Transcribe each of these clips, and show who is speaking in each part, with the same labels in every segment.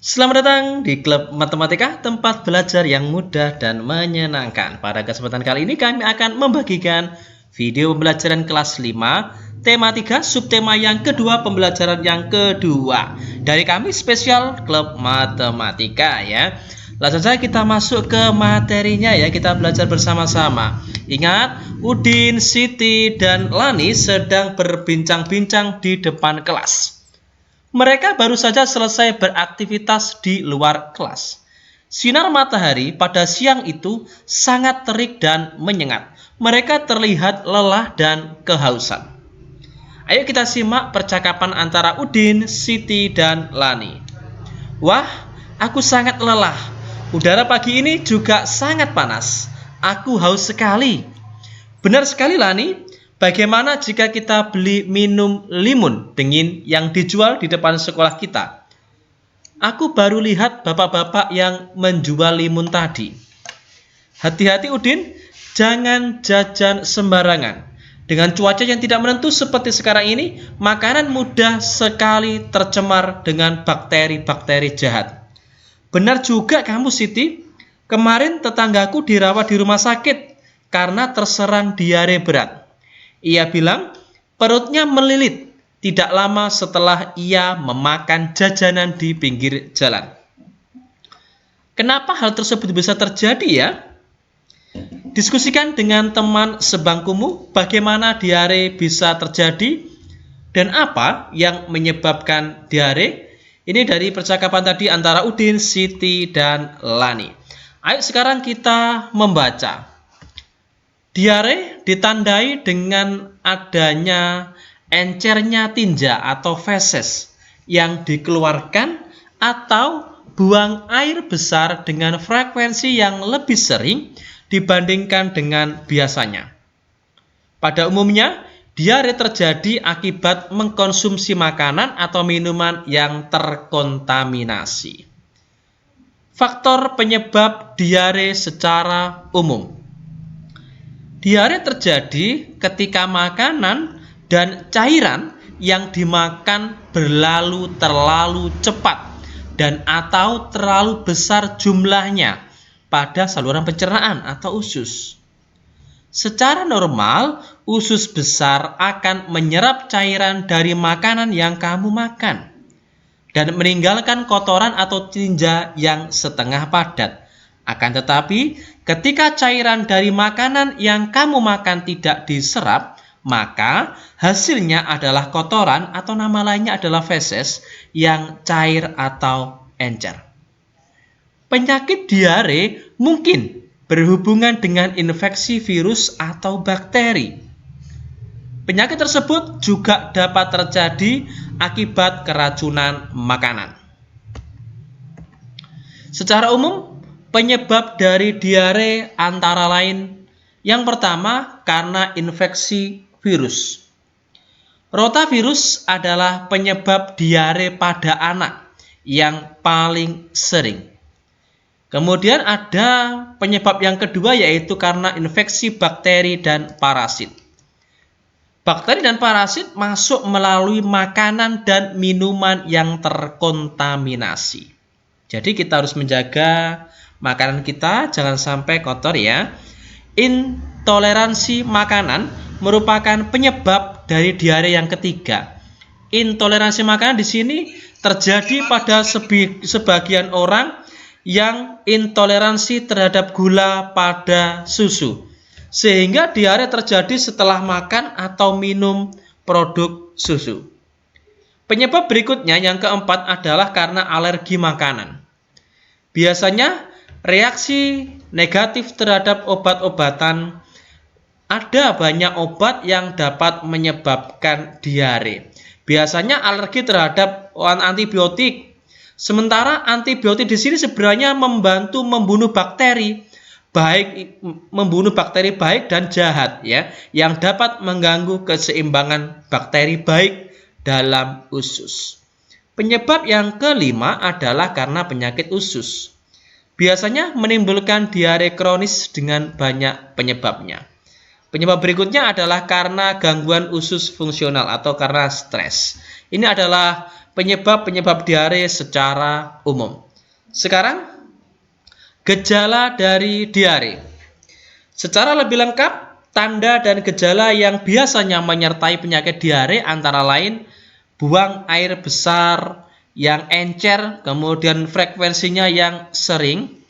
Speaker 1: Selamat datang di Klub Matematika, tempat belajar yang mudah dan menyenangkan. Pada kesempatan kali ini kami akan membagikan video pembelajaran kelas 5, tema 3, subtema yang kedua, pembelajaran yang kedua. Dari kami spesial Klub Matematika ya. Langsung saja kita masuk ke materinya ya, kita belajar bersama-sama. Ingat, Udin, Siti, dan Lani sedang berbincang-bincang di depan kelas. Mereka baru saja selesai beraktivitas di luar kelas. Sinar matahari pada siang itu sangat terik dan menyengat. Mereka terlihat lelah dan kehausan. Ayo kita simak percakapan antara Udin, Siti, dan Lani. Wah, aku sangat lelah. Udara pagi ini juga sangat panas. Aku haus sekali. Benar sekali, Lani. Bagaimana jika kita beli minum limun dingin yang dijual di depan sekolah kita? Aku baru lihat bapak-bapak yang menjual limun tadi. Hati-hati Udin, jangan jajan sembarangan. Dengan cuaca yang tidak menentu seperti sekarang ini, makanan mudah sekali tercemar dengan bakteri-bakteri jahat. Benar juga kamu Siti, kemarin tetanggaku dirawat di rumah sakit karena terserang diare berat. Ia bilang perutnya melilit tidak lama setelah ia memakan jajanan di pinggir jalan. Kenapa hal tersebut bisa terjadi ya? Diskusikan dengan teman sebangkumu bagaimana diare bisa terjadi dan apa yang menyebabkan diare. Ini dari percakapan tadi antara Udin, Siti, dan Lani. Ayo sekarang kita membaca. Diare ditandai dengan adanya encernya tinja atau feses yang dikeluarkan atau buang air besar dengan frekuensi yang lebih sering dibandingkan dengan biasanya. Pada umumnya, diare terjadi akibat mengkonsumsi makanan atau minuman yang terkontaminasi. Faktor penyebab diare secara umum. Diare terjadi ketika makanan dan cairan yang dimakan berlalu terlalu cepat dan atau terlalu besar jumlahnya pada saluran pencernaan atau usus. Secara normal, usus besar akan menyerap cairan dari makanan yang kamu makan dan meninggalkan kotoran atau tinja yang setengah padat. Akan tetapi, ketika cairan dari makanan yang kamu makan tidak diserap, maka hasilnya adalah kotoran atau nama lainnya adalah feses yang cair atau encer. Penyakit diare mungkin berhubungan dengan infeksi virus atau bakteri. Penyakit tersebut juga dapat terjadi akibat keracunan makanan. Secara umum, penyebab dari diare antara lain yang pertama karena infeksi virus. Rotavirus adalah penyebab diare pada anak yang paling sering. Kemudian ada penyebab yang kedua yaitu karena infeksi bakteri dan parasit. Bakteri dan parasit masuk melalui makanan dan minuman yang terkontaminasi. Jadi kita harus menjaga makanan kita jangan sampai kotor ya. Intoleransi makanan merupakan penyebab dari diare yang ketiga. Intoleransi makanan di sini terjadi pada sebagian orang yang intoleransi terhadap gula pada susu. Sehingga diare terjadi setelah makan atau minum produk susu. Penyebab berikutnya yang keempat adalah karena alergi makanan. Biasanya reaksi negatif terhadap obat-obatan. Ada banyak obat yang dapat menyebabkan diare. Biasanya alergi terhadap antibiotik. Sementara antibiotik di sini sebenarnya membantu membunuh bakteri, membunuh bakteri baik dan jahat ya, yang dapat mengganggu keseimbangan bakteri baik dalam usus. Penyebab yang kelima adalah karena penyakit usus. Biasanya menimbulkan diare kronis dengan banyak penyebabnya. Penyebab berikutnya adalah karena gangguan usus fungsional atau karena stres. Ini adalah penyebab-penyebab diare secara umum. Sekarang, gejala dari diare. Secara lebih lengkap, tanda dan gejala yang biasanya menyertai penyakit diare antara lain buang air besar yang encer, kemudian frekuensinya yang sering,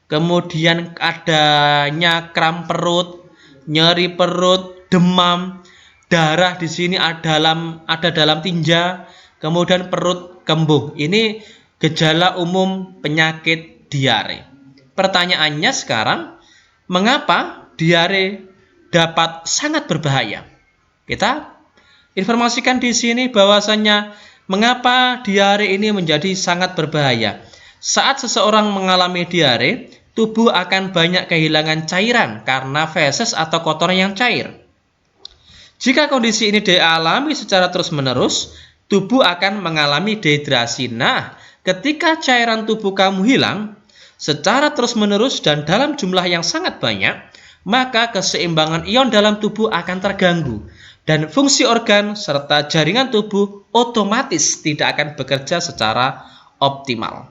Speaker 1: kemudian adanya kram perut, nyeri perut, demam, darah di sini ada dalam tinja, kemudian perut kembung. Ini gejala umum penyakit diare. Pertanyaannya sekarang, mengapa diare dapat sangat berbahaya? Kita informasikan di sini bahwasannya mengapa diare ini menjadi sangat berbahaya. Saat seseorang mengalami diare, tubuh akan banyak kehilangan cairan karena feses atau kotoran yang cair. Jika kondisi ini dialami secara terus-menerus, tubuh akan mengalami dehidrasi. Nah, ketika cairan tubuh kamu hilang secara terus-menerus dan dalam jumlah yang sangat banyak, maka keseimbangan ion dalam tubuh akan terganggu dan fungsi organ serta jaringan tubuh otomatis tidak akan bekerja secara optimal.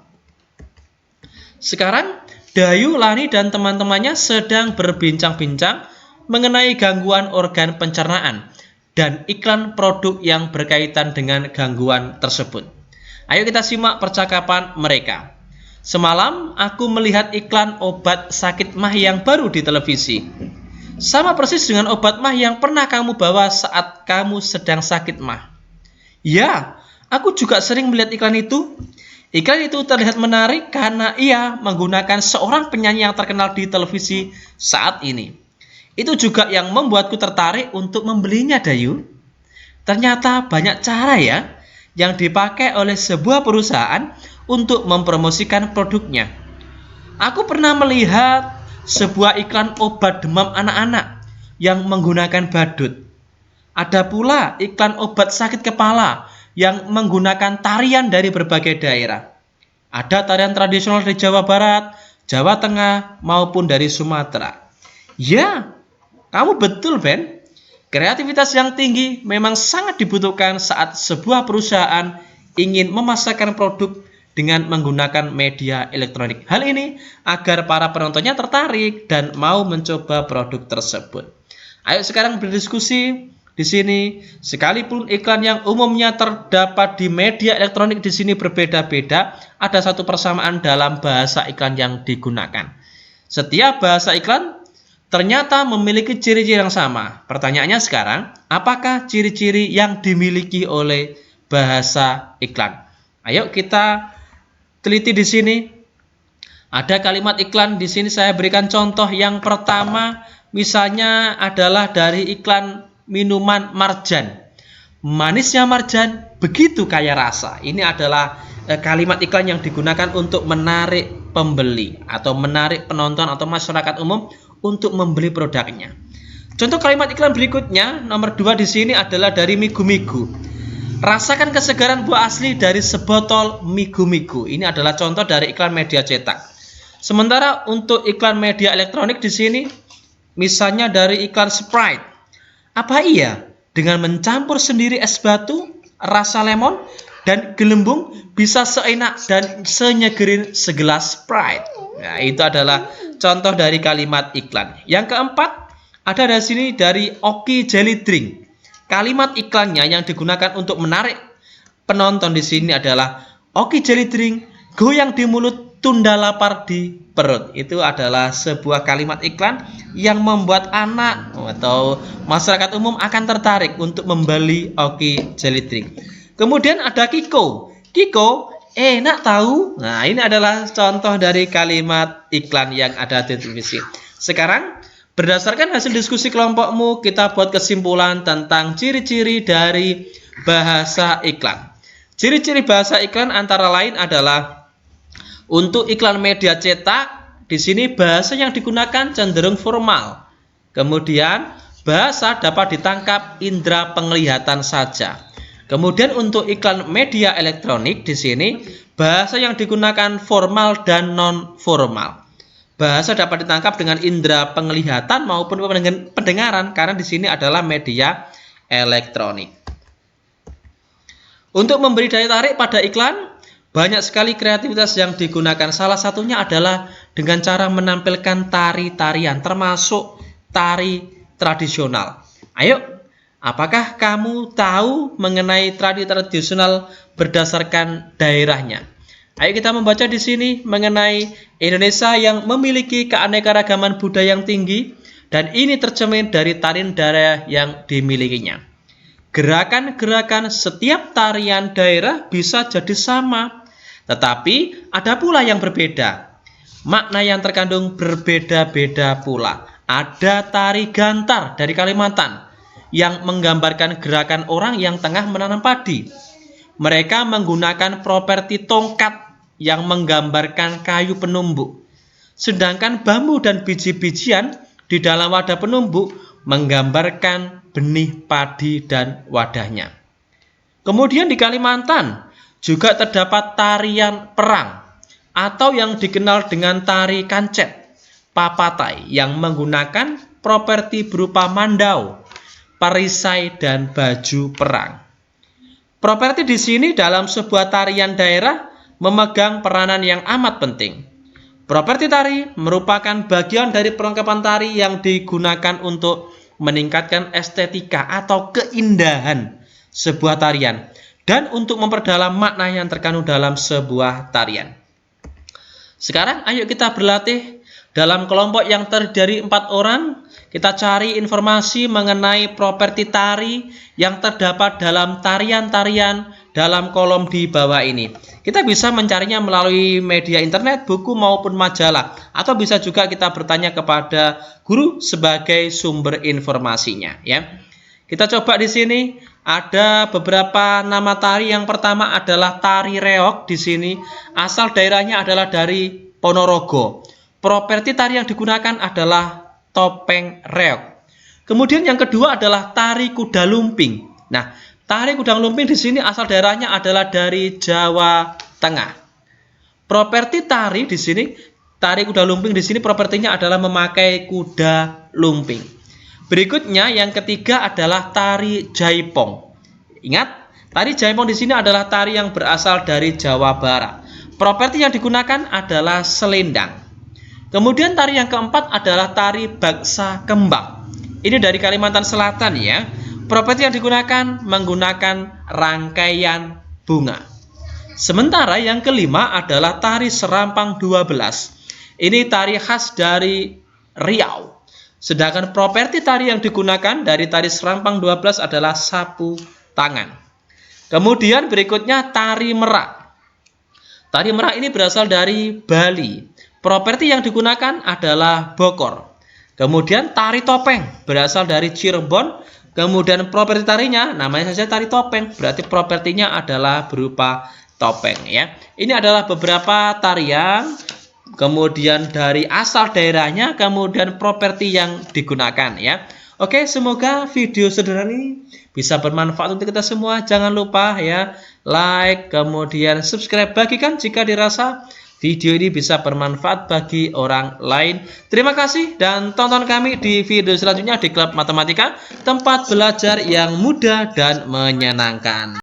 Speaker 1: Sekarang, Dayu, Lani, dan teman-temannya sedang berbincang-bincang mengenai gangguan organ pencernaan dan iklan produk yang berkaitan dengan gangguan tersebut. Ayo kita simak percakapan mereka. Semalam aku melihat iklan obat sakit mah yang baru di televisi. Sama persis dengan obat mah yang pernah kamu bawa saat kamu sedang sakit mah. Ya, aku juga sering melihat iklan itu. Iklan itu terlihat menarik karena ia menggunakan seorang penyanyi yang terkenal di televisi saat ini. Itu juga yang membuatku tertarik untuk membelinya, Dayu. Ternyata banyak cara ya yang dipakai oleh sebuah perusahaan untuk mempromosikan produknya. Aku pernah melihat sebuah iklan obat demam anak-anak yang menggunakan badut. Ada pula iklan obat sakit kepala yang menggunakan tarian dari berbagai daerah. Ada tarian tradisional dari Jawa Barat, Jawa Tengah, maupun dari Sumatera. Ya, kamu betul, Ben. Kreativitas yang tinggi memang sangat dibutuhkan saat sebuah perusahaan ingin memasarkan produk dengan menggunakan media elektronik. Hal ini agar para penontonnya tertarik dan mau mencoba produk tersebut. Ayo sekarang berdiskusi di sini. Sekalipun iklan yang umumnya terdapat di media elektronik di sini berbeda-beda, ada satu persamaan dalam bahasa iklan yang digunakan. Setiap bahasa iklan ternyata memiliki ciri-ciri yang sama. Pertanyaannya sekarang, apakah ciri-ciri yang dimiliki oleh bahasa iklan? Ayo kita teliti di sini. Ada kalimat iklan di sini saya berikan contoh. Yang pertama misalnya adalah dari iklan minuman Marjan. Manisnya Marjan begitu kaya rasa. Ini adalah kalimat iklan yang digunakan untuk menarik pembeli atau menarik penonton atau masyarakat umum untuk membeli produknya. Contoh kalimat iklan berikutnya, nomor 2 di sini adalah dari Migu-Migu. Rasakan kesegaran buah asli dari sebotol Migu-Migu. Ini adalah contoh dari iklan media cetak. Sementara untuk iklan media elektronik di sini, misalnya dari iklan Sprite. Apa iya dengan mencampur sendiri es batu, rasa lemon, dan gelembung bisa seenak dan senyegerin segelas Sprite? Nah, itu adalah contoh dari kalimat iklan. Yang keempat, ada di sini dari Oki Jelly Drink. Kalimat iklannya yang digunakan untuk menarik penonton di sini adalah Oki Jelly Drink, goyang di mulut, tunda lapar di perut. Itu adalah sebuah kalimat iklan yang membuat anak atau masyarakat umum akan tertarik untuk membeli Oki Jelly Drink. Kemudian ada Kiko. Kiko enak tahu. Nah, ini adalah contoh dari kalimat iklan yang ada di televisi. Sekarang berdasarkan hasil diskusi kelompokmu, kita buat kesimpulan tentang ciri-ciri dari bahasa iklan. Ciri-ciri bahasa iklan antara lain adalah untuk iklan media cetak, di sini bahasa yang digunakan cenderung formal. Kemudian bahasa dapat ditangkap indera penglihatan saja. Kemudian untuk iklan media elektronik di sini bahasa yang digunakan formal dan non formal. Bahasa dapat ditangkap dengan indera penglihatan maupun pendengaran karena di sini adalah media elektronik. Untuk memberi daya tarik pada iklan, banyak sekali kreativitas yang digunakan. Salah satunya adalah dengan cara menampilkan tari-tarian, termasuk tari tradisional. Ayo, apakah kamu tahu mengenai tari tradisional berdasarkan daerahnya? Ayo kita membaca di sini mengenai Indonesia yang memiliki keanekaragaman budaya yang tinggi, dan ini tercermin dari tarian daerah yang dimilikinya. Gerakan-gerakan setiap tarian daerah bisa jadi sama, tetapi ada pula yang berbeda. Makna yang terkandung berbeda-beda pula. Ada tari gantar dari Kalimantan yang menggambarkan gerakan orang yang tengah menanam padi. Mereka menggunakan properti tongkat yang menggambarkan kayu penumbuk. Sedangkan bambu dan biji-bijian di dalam wadah penumbuk menggambarkan benih padi dan wadahnya. Kemudian di Kalimantan juga terdapat tarian perang atau yang dikenal dengan tari kancet, papatai yang menggunakan properti berupa mandau, perisai dan baju perang. Properti di sini dalam sebuah tarian daerah memegang peranan yang amat penting. Properti tari merupakan bagian dari perlengkapan tari yang digunakan untuk meningkatkan estetika atau keindahan sebuah tarian dan untuk memperdalam makna yang terkandung dalam sebuah tarian. Sekarang ayo kita berlatih dalam kelompok yang terdiri 4 orang. Kita cari informasi mengenai properti tari yang terdapat dalam tarian-tarian dalam kolom di bawah ini. Kita bisa mencarinya melalui media internet, buku maupun majalah, atau bisa juga kita bertanya kepada guru sebagai sumber informasinya, ya. Kita coba di sini ada beberapa nama tari. Yang pertama adalah tari reog di sini. Asal daerahnya adalah dari Ponorogo. Properti tari yang digunakan adalah topeng reog. Kemudian yang kedua adalah tari kuda lumping. Nah, tari kuda lumping di sini asal daerahnya adalah dari Jawa Tengah. Properti tari di sini, tari kuda lumping di sini propertinya adalah memakai kuda lumping. Berikutnya yang ketiga adalah tari jaipong. Ingat, tari jaipong di sini adalah tari yang berasal dari Jawa Barat. Properti yang digunakan adalah selendang. Kemudian tari yang keempat adalah tari baksa kembang. Ini dari Kalimantan Selatan, ya. Properti yang digunakan menggunakan rangkaian bunga. Sementara yang kelima adalah tari serampang 12. Ini tari khas dari Riau. Sedangkan properti tari yang digunakan dari tari serampang 12 adalah sapu tangan. Kemudian berikutnya tari merak. Tari merak ini berasal dari Bali. Properti yang digunakan adalah bokor. Kemudian tari topeng berasal dari Cirebon. Kemudian properti tarinya namanya saja tari topeng, berarti propertinya adalah berupa topeng, ya. Ini adalah beberapa tarian, kemudian dari asal daerahnya, kemudian properti yang digunakan, ya. Oke, semoga video sederhana ini bisa bermanfaat untuk kita semua. Jangan lupa, ya, like, kemudian subscribe, bagikan jika dirasa video ini bisa bermanfaat bagi orang lain. Terima kasih dan tonton kami di video selanjutnya di Klub Matematika, tempat belajar yang mudah dan menyenangkan.